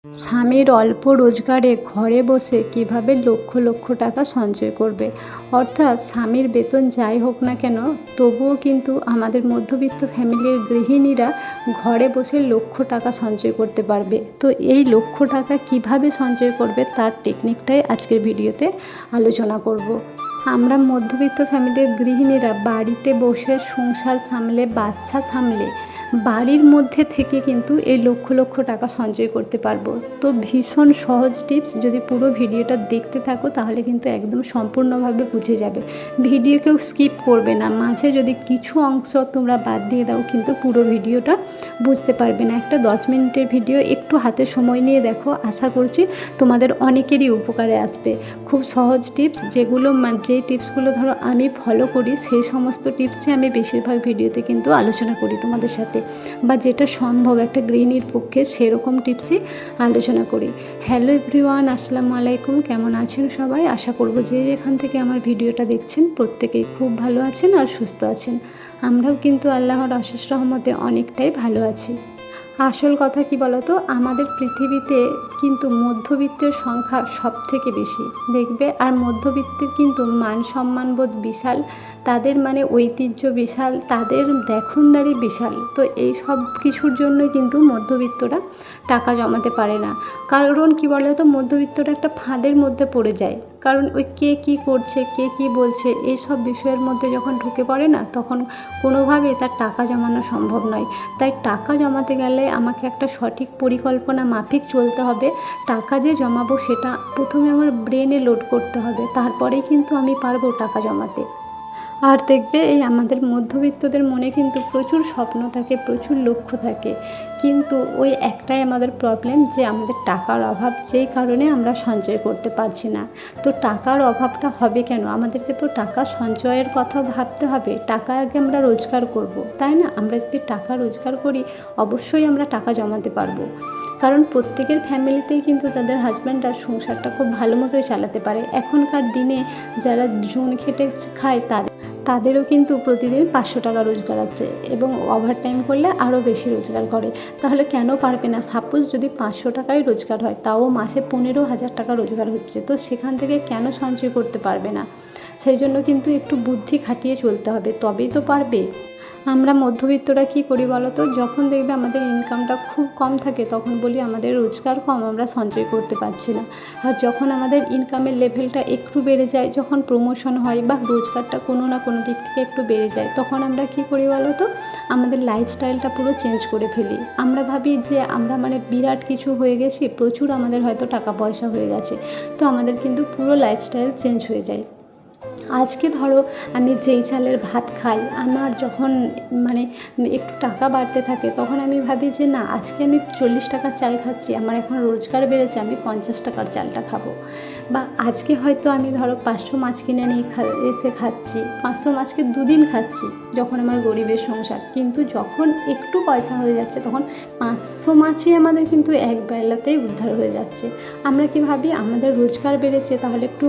স্বামীর অল্প রোজগারে ঘরে বসে কিভাবে লক্ষ লক্ষ টাকা সঞ্চয় করবে। অর্থাৎ স্বামীর বেতন যাই হোক না কেন, তবুও কিন্তু আমাদের মধ্যবিত্ত ফ্যামিলির গৃহিণীরা ঘরে বসে লক্ষ টাকা সঞ্চয় করতে পারবে। তো এই লক্ষ টাকা কিভাবে সঞ্চয় করবে তার টেকনিকটাই আজকের ভিডিওতে আলোচনা করব। আমরা মধ্যবিত্ত ফ্যামিলির গৃহিণীরা বাড়িতে বসে সংসার সামলে, বাচ্চা সামলে, বাড়ির মধ্যে থেকে কিন্তু এই লক্ষ লক্ষ টাকা সঞ্চয় করতে পারবো। তো ভীষণ সহজ টিপস, যদি পুরো ভিডিওটা দেখতে থাকো তাহলে কিন্তু একদম সম্পূর্ণভাবে বুঝে যাবে। ভিডিও কেউ স্কিপ করবে না, মাঝে যদি কিছু অংশ তোমরা বাদ দিয়ে দাও কিন্তু পুরো ভিডিওটা বুঝতে পারবে না। একটা 10 মিনিটের ভিডিও একটু হাতে সময় নিয়ে দেখো, আশা করছি তোমাদের অনেকেরই উপকারে আসবে। খুব সহজ টিপস, যে টিপসগুলো ধরো আমি ফলো করি, সেই সমস্ত টিপসই আমি বেশিরভাগ ভিডিওতে কিন্তু আলোচনা করি তোমাদের সাথে, বা যেটা সম্ভব একটা গৃহিণীর পক্ষে সেরকম টিপসই আলোচনা করি। হ্যালো এভরিওয়ান, আসসালামু আলাইকুম। কেমন আছেন সবাই? আশা করব যে যেখান থেকে আমার ভিডিওটা দেখছেন প্রত্যেকেই খুব ভালো আছেন আর সুস্থ আছেন। আমরাও কিন্তু আল্লাহর অশেষ রহমতে অনেকটাই ভালো আছি। আসল কথা কি বলতো, আমাদের পৃথিবীতে কিন্তু মধ্যবিত্তের সংখ্যা সব থেকে বেশি দেখবে, আর মধ্যবিত্তের কিন্তু মান সম্মানবোধ বিশাল, তাদের মানে ঐতিহ্য বিশাল, তাদের দেখনদারি বিশাল। তো এই সব কিছুর জন্যই কিন্তু মধ্যবিত্তরা টাকা জমাতে পারে না। কারণ কি বলতো, মধ্যবিত্তরা একটা ফাঁদের মধ্যে পড়ে যায়। কারণ ওই কে কী করছে, কে কী বলছে, এই সব বিষয়ের মধ্যে যখন ঢুকে পড়ে না, তখন কোনোভাবেই তার টাকা জমানো সম্ভব নয়। তাই টাকা জমাতে গেলে আমাকে একটা সঠিক পরিকল্পনা মাফিক চলতে হবে। টাকা যে জমাবো সেটা প্রথমে আমার ব্রেনে লোড করতে হবে, তারপরেই কিন্তু আমি পারবো টাকা জমাতে। আর দেখবে, এই আমাদের মধ্যবিত্তদের মনে কিন্তু প্রচুর স্বপ্ন থাকে, প্রচুর লক্ষ্য থাকে, কিন্তু ওই একটাই আমাদের প্রবলেম, যে আমাদের টাকার অভাব, যেই কারণে আমরা সঞ্চয় করতে পারছি না। তো টাকার অভাবটা হবে কেন? আমাদেরকে তো টাকা সঞ্চয়ের কথা ভাবতে হবে। টাকা আগে আমরা রোজগার করব, তাই না? আমরা যদি টাকা রোজগার করি, অবশ্যই আমরা টাকা জমাতে পারবো। কারণ প্রত্যেকের ফ্যামিলিতেই কিন্তু তাদের হাজব্যান্ডরা সংসারটা খুব ভালো মতোই চালাতে পারে। এখনকার দিনে যারা জোন খেটে খায় তাদেরও কিন্তু প্রতিদিন 500 টাকা রোজগার আছে, এবং ওভারটাইম করলে আরও বেশি রোজগার করে। তাহলে কেন পারবে না? সাপোজ যদি 500 টাকাই রোজগার হয়, তাও মাসে 15,000 টাকা রোজগার হচ্ছে, তো সেখান থেকে কেন সঞ্চয় করতে পারবে না? সেই জন্য কিন্তু একটু বুদ্ধি খাটিয়ে চলতে হবে, তবেই তো পারবে। আমরা মধ্যবিত্তরা কী করি বলো তো, যখন দেখবে আমাদের ইনকামটা খুব কম থাকে তখন বলি আমাদের রোজগার কম, আমরা সঞ্চয় করতে পারছি না। আর যখন আমাদের ইনকামের লেভেলটা একটু বেড়ে যায়, যখন প্রমোশন হয় বা রোজগারটা কোনো না কোনো দিক থেকে একটু বেড়ে যায়, তখন আমরা কী করি বলো তো, আমাদের লাইফস্টাইলটা পুরো চেঞ্জ করে ফেলি। আমরা ভাবি যে আমরা মানে বিরাট কিছু হয়ে গেছি, প্রচুর আমাদের হয়তো টাকা পয়সা হয়ে গেছে, তো আমাদের কিন্তু পুরো লাইফস্টাইল চেঞ্জ হয়ে যায়। আজকে ধরো আমি যেই চালের ভাত খাই, আমার যখন মানে একটু টাকা বাড়তে থাকে, তখন আমি ভাবি যে না, আজকে আমি 40 টাকার চাল খাচ্ছি, আমার এখন রোজগার বেড়েছে, আমি 50 টাকার চালটা খাবো। বা আজকে হয়তো আমি ধরো 500 মাছ কিনে নিয়ে এসে খাচ্ছি, 500 মাছকে 2 দিন খাচ্ছি, যখন আমার গরিবের সংসার। কিন্তু যখন একটু পয়সা হয়ে যাচ্ছে, তখন 500 মাছই আমাদের কিন্তু এক বেলাতেই উদ্ধার হয়ে যাচ্ছে। আমরা কি ভাবি, আমাদের রোজগার বেড়েছে, তাহলে একটু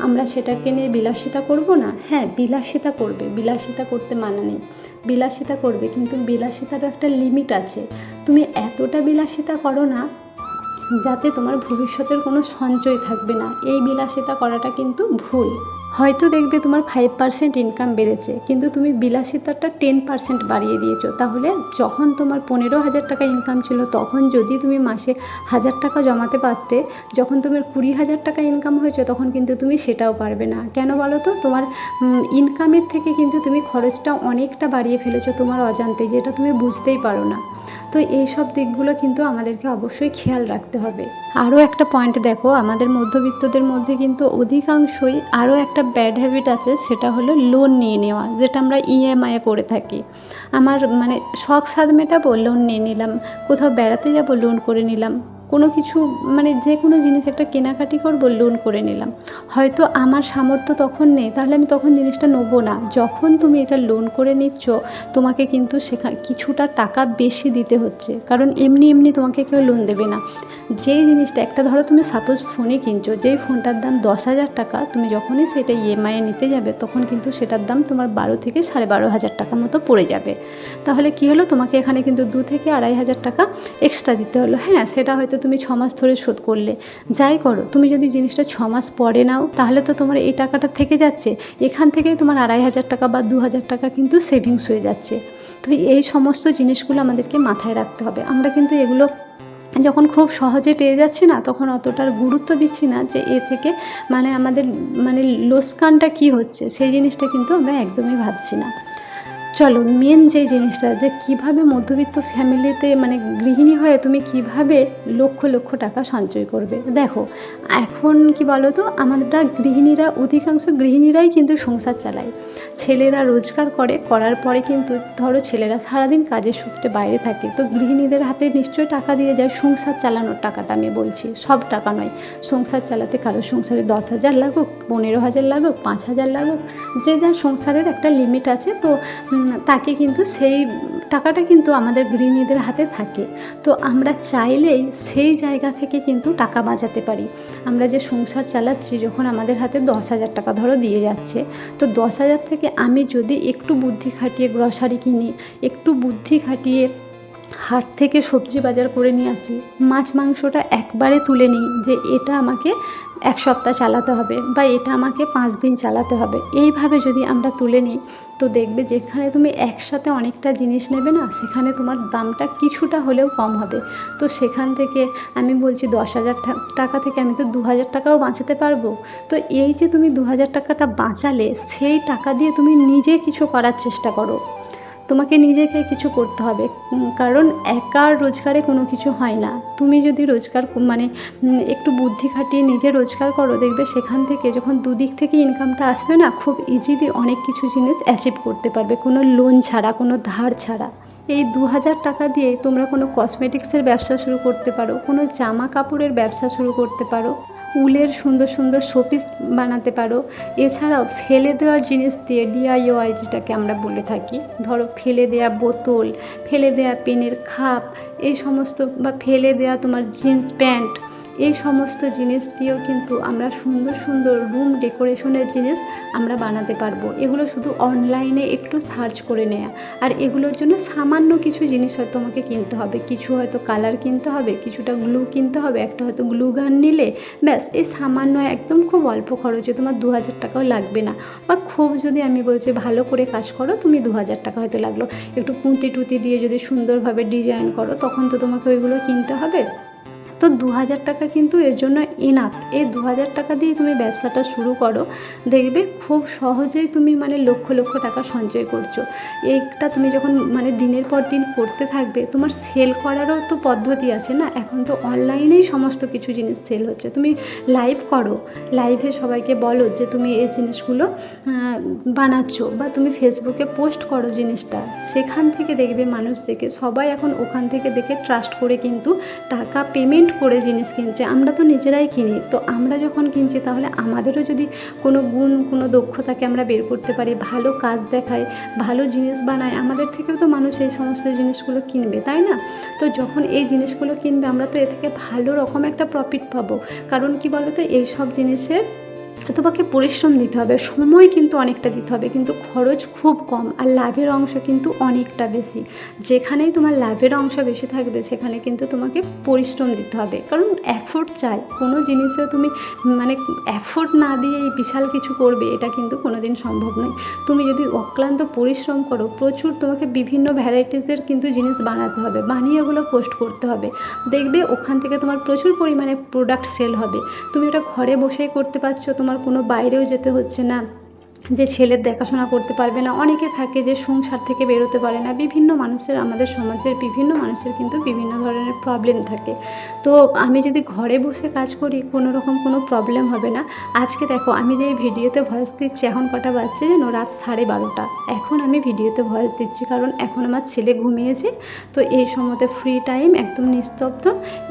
আমরা সেটাকে নিয়ে বিলাসিতা করব না? হ্যাঁ, বিলাসিতা করবে, বিলাসিতা করতে মানা নেই, বিলাসিতা করবে, কিন্তু বিলাসিতারও একটা লিমিট আছে। তুমি এতটা বিলাসিতা করো না যাতে তোমার ভবিষ্যতের কোনো সঞ্চয় থাকবে না। এই বিলাসিতা করাটা কিন্তু ভুল। হয়তো দেখবে তোমার 5% ইনকাম বেড়েছে, কিন্তু তুমি বিলাসিতাটা 10% বাড়িয়ে দিয়েছো। তাহলে যখন তোমার 15,000 টাকা ইনকাম ছিল, তখন যদি তুমি মাসে 1,000 টাকা জমাতে পারতে, যখন তোমার 20,000 টাকা ইনকাম হয়েছে, তখন কিন্তু তুমি সেটাও পারবে না। কেন বলো তো? তোমার ইনকামের থেকে কিন্তু তুমি খরচটা অনেকটা বাড়িয়ে ফেলেছো তোমার অজান্তে, যেটা তুমি বুঝতেই পারো না। তো এই সব দিকগুলো কিন্তু আমাদেরকে অবশ্যই খেয়াল রাখতে হবে। আরও একটা পয়েন্ট দেখো, আমাদের মধ্যবিত্তদের মধ্যে কিন্তু অধিকাংশই আরও একটা ব্যাড হ্যাবিট আছে, সেটা হলো লোন নিয়ে নেওয়া, যেটা আমরা ইএমআইয়ে করে থাকি। আমার মানে শখ সাধ মেটাবো, লোন নিয়ে নিলাম, কোথাও বেড়াতে যাব, লোন করে নিলাম, কোনো কিছু মানে যে কোনো জিনিস একটা কেনাকাটি করব, লোন করে নিলাম। হয়তো আমার সামর্থ্য তখন নেই, তাহলে আমি তখন জিনিসটা নেবো না। যখন তুমি এটা লোন করে নিচ্ছ, তোমাকে কিন্তু কিছুটা টাকা বেশি দিতে হচ্ছে, কারণ এমনি এমনি তোমাকে কেউ লোন দেবে না। যেই জিনিসটা একটা ধরো তুমি সাপোজ ফোনই কিনছো, যেই ফোনটার দাম 10,000 টাকা, তুমি যখনই সেটা ইএমআইয়ে নিতে যাবে তখন কিন্তু সেটার দাম তোমার 12 থেকে 12,500 টাকা মতো পড়ে যাবে। তাহলে কি হলো, তোমাকে এখানে কিন্তু 2 থেকে 2,500 টাকা এক্সট্রা দিতে হলো। হ্যাঁ, সেটা হয়তো তুমি 6 মাস ধরে শোধ করলে, যাই করো, তুমি যদি জিনিসটা 6 মাস পরে নাও তাহলে তো তোমার এই টাকাটা থেকে যাচ্ছে, এখান থেকেই তোমার 2,500 টাকা বা 2,000 টাকা কিন্তু সেভিংস হয়ে যাচ্ছে। তো এই সমস্ত জিনিসগুলো আমাদেরকে মাথায় রাখতে হবে। আমরা কিন্তু এগুলো যখন খুব সহজে পেয়ে যাচ্ছি না, তখন অতটার গুরুত্ব দিচ্ছি না যে এ থেকে মানে আমাদের মানে লোকসানটা কী হচ্ছে, সেই জিনিসটা কিন্তু আমরা একদমই ভাবছি না। চলো, মেন যে জিনিসটা, যে কিভাবে মধ্যবিত্ত ফ্যামিলিতে মানে গৃহিণী হয়ে তুমি কিভাবে লক্ষ লক্ষ টাকা সঞ্চয় করবে। দেখো, এখন কি বলো তো, আমরা গৃহিণীরা, অধিকাংশ গৃহিণীরাই কিন্তু সংসার চালায়। ছেলেরা রোজগার করার পরে কিন্তু ধরো ছেলেরা সারাদিন কাজের সূত্রে বাইরে থাকে, তো গৃহিণীদের হাতে নিশ্চয়ই টাকা দিয়ে যায় সংসার চালানোর টাকাটা, আমি বলছি সব টাকা নয়। সংসার চালাতে কারো সংসারে 10,000 লাগুক, 15,000 লাগুক, 5,000 লাগুক, যে যার সংসারের একটা লিমিট আছে, তো তাকে কিন্তু সেই টাকাটা কিন্তু আমাদের গৃহিণীদের হাতে থাকে। তো আমরা চাইলেই সেই জায়গা থেকে কিন্তু টাকা বাঁচাতে পারি। আমরা যে সংসার চালাচ্ছি, যখন আমাদের হাতে 10,000 টাকা ধরো দিয়ে যাচ্ছে, তো 10,000 থেকে আমি যদি একটু বুদ্ধি খাটিয়ে গ্রসারি কিনি, একটু বুদ্ধি খাটিয়ে হাট থেকে সবজি বাজার করে নিয়ে আসি, মাছ মাংসটা একবারে তুলে নিই যে এটা আমাকে 1 সপ্তাহ চালাতে হবে বা এটা আমাকে 5 দিন চালাতে হবে, এইভাবে যদি আমরা তুলে নিই, তো দেখবে যেখানে তুমি একসাথে অনেকটা জিনিস নেবে না, সেখানে তোমার দামটা কিছুটা হলেও কম হবে। তো সেখান থেকে আমি বলছি 10,000 টাকা থেকে আমি তো 2,000 টাকাও বাঁচাতে পারবো। তো এই যে তুমি 2,000 টাকাটা বাঁচালে, সেই টাকা দিয়ে তুমি নিজে কিছু করার চেষ্টা করো। তোমাকে নিজেকে কিছু করতে হবে, কারণ একার রোজগারে কোনো কিছু হয় না। তুমি যদি রোজগার মানে একটু বুদ্ধি খাটিয়ে নিজে রোজগার করো, দেখবে সেখান থেকে যখন দুদিক থেকে ইনকামটা আসবে না, খুব ইজিলি অনেক কিছু জিনিস অ্যাচিভ করতে পারবে, কোনো লোন ছাড়া, কোনো ধার ছাড়া। এই 2,000 টাকা দিয়ে তোমরা কোনো কসমেটিক্সের ব্যবসা শুরু করতে পারো, কোনো জামা কাপড়ের ব্যবসা শুরু করতে পারো, উলের সুন্দর সুন্দর শোপিস বানাতে পারো। এছাড়াও ফেলে দেওয়া জিনিস দিয়ে DIY যেটাকে আমরা বলে থাকি, ধরো ফেলে দেওয়া বোতল, ফেলে দেওয়া পেনের খাপ, এই সমস্ত, বা ফেলে দেওয়া তোমার জিন্স প্যান্ট, এই সমস্ত জিনিস দিয়েও কিন্তু আমরা সুন্দর সুন্দর রুম ডেকোরেশনের জিনিস আমরা বানাতে পারবো। এগুলো শুধু অনলাইনে একটু সার্চ করে নেওয়া, আর এগুলোর জন্য সামান্য কিছু জিনিস হয়তো তোমাকে কিনতে হবে, কিছু হয়তো কালার কিনতে হবে, কিছুটা গ্লু কিনতে হবে, একটা হয়তো গ্লু গান নিলে ব্যাস, এই সামান্য একদম খুব অল্প খরচে তোমার 2,000 টাকাও লাগবে না। বা খুব যদি আমি বলছি ভালো করে কাজ করো, তুমি 2,000 টাকা হয়তো লাগলো, একটু পুঁতি টুতি দিয়ে যদি সুন্দরভাবে ডিজাইন করো, তখন তো তোমাকে ওইগুলো কিনতে হবে। তো 2,000 টাকা কিন্তু এর জন্য এনাফ। এই 2,000 টাকা দিয়ে তুমি ব্যবসাটা শুরু করো, দেখবে খুব সহজেই তুমি মানে লক্ষ লক্ষ টাকা সঞ্চয় করছো। এইটা তুমি যখন মানে দিনের পর দিন করতে থাকবে, তোমার সেল করারও তো পদ্ধতি আছে না, এখন তো অনলাইনেই সমস্ত কিছু জিনিস সেল হচ্ছে। তুমি লাইভ করো, লাইভে সবাইকে বলো যে তুমি এই জিনিসগুলো বানাচ্ছো, বা তুমি ফেসবুকে পোস্ট করো জিনিসটা, সেখান থেকে দেখবে মানুষ দেখে, সবাই এখন ওখান থেকে দেখে ট্রাস্ট করে কিন্তু টাকা পেমেন্ট করে জিনিস কিনছে। আমরা তো নিজেরাই কিনি, তো আমরা যখন কিনছি তাহলে আমাদেরও যদি কোনো গুণ, কোনো দক্ষতাকে আমরা বের করতে পারি, ভালো কাজ দেখায়, ভালো জিনিস বানায়, আমাদের থেকেও তো মানুষ এই সমস্ত জিনিসগুলো কিনবে, তাই না? তো যখন এই জিনিসগুলো কিনবে, আমরা তো এ থেকে ভালো রকম একটা প্রফিট পাবো। কারণ কি বলো তো, এই সব জিনিসের তোমাকে পরিশ্রম দিতে হবে, সময় কিন্তু অনেকটা দিতে হবে, কিন্তু খরচ খুব কম, আর লাভের অংশ কিন্তু অনেকটা বেশি। যেখানেই তোমার লাভের অংশ বেশি থাকবে, সেখানে কিন্তু তোমাকে পরিশ্রম দিতে হবে, কারণ এফোর্ট চাই। কোনো জিনিসে তুমি মানে এফোর্ট না দিয়ে এই বিশাল কিছু করবে, এটা কিন্তু কোনো দিন সম্ভব নয়। তুমি যদি অক্লান্ত পরিশ্রম করো, প্রচুর তোমাকে বিভিন্ন ভ্যারাইটিসের কিন্তু জিনিস বানাতে হবে, বানিয়ে ওগুলো পোস্ট করতে হবে, দেখবে ওখান থেকে তোমার প্রচুর পরিমাণে প্রোডাক্ট সেল হবে। তুমি ওটা ঘরে বসেই করতে পারছো, তোমার কোনো বাইরেও যেতে হচ্ছে না, যে ছেলের দেখাশোনা করতে পারবে না, অনেকে থাকে যে সংসার থেকে বেরোতে পারে না, বিভিন্ন মানুষের, আমাদের সমাজের বিভিন্ন মানুষের কিন্তু বিভিন্ন ধরনের প্রবলেম থাকে। তো আমি যদি ঘরে বসে কাজ করি, কোনো রকম কোনো প্রবলেম হবে না। আজকে দেখো, আমি যে ভিডিওতে ভয়েস দিচ্ছি, এখন কটা বাজছে যেন, রাত 12:30। এখন আমি ভিডিওতে ভয়েস দিচ্ছি কারণ এখন আমার ছেলে ঘুমিয়েছে, তো এই সময়তে ফ্রি টাইম, একদম নিস্তব্ধ,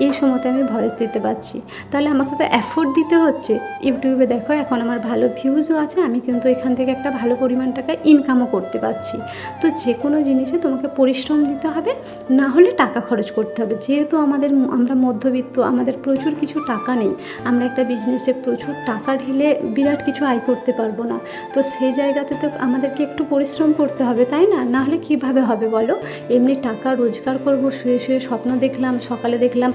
এই সময়তে আমি ভয়েস দিতে পারছি। তাহলে আমাকে তো এফোর্ট দিতে হচ্ছে। ইউটিউবে দেখো এখন আমার ভালো ভিউজও আছে, আমি কিন্তু এখান থেকে একটা ভালো পরিমাণ টাকা ইনকামও করতে পারছি। তো যে কোনো জিনিসে তোমাকে পরিশ্রম দিতে হবে, না হলে টাকা খরচ করতে হবে। যেহেতু আমরা মধ্যবিত্ত, আমাদের প্রচুর কিছু টাকা নেই, আমরা একটা বিজনেসে প্রচুর টাকা ঢেলে বিরাট কিছু আয় করতে পারবো না। তো সেই জায়গাতে তো আমাদেরকে একটু পরিশ্রম করতে হবে, তাই না? না হলে কীভাবে হবে বলো? এমনি টাকা রোজগার করব, শুয়ে শুয়ে স্বপ্ন দেখলাম, সকালে দেখলাম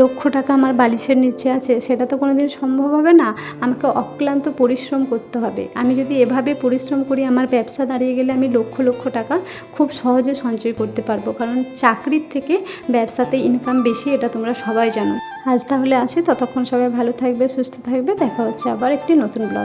লক্ষ টাকা আমার বালিশের নিচে আছে, সেটা তো কোনো দিন সম্ভব হবে না। আমাকে অক্লান্ত পরিশ্রম করতে হবে। আমি যদি এভাবে পরিশ্রম করি, আমার ব্যবসা দাঁড়িয়ে গেলে আমি লক্ষ লক্ষ টাকা খুব সহজে সঞ্চয় করতে পারবো। কারণ চাকরির থেকে ব্যবসাতে ইনকাম বেশি, এটা তোমরা সবাই জানো। আজ তাহলে আসি, ততক্ষণ সবাই ভালো থাকবে, সুস্থ থাকবে। দেখা হচ্ছে আবার একটি নতুন ব্লগ।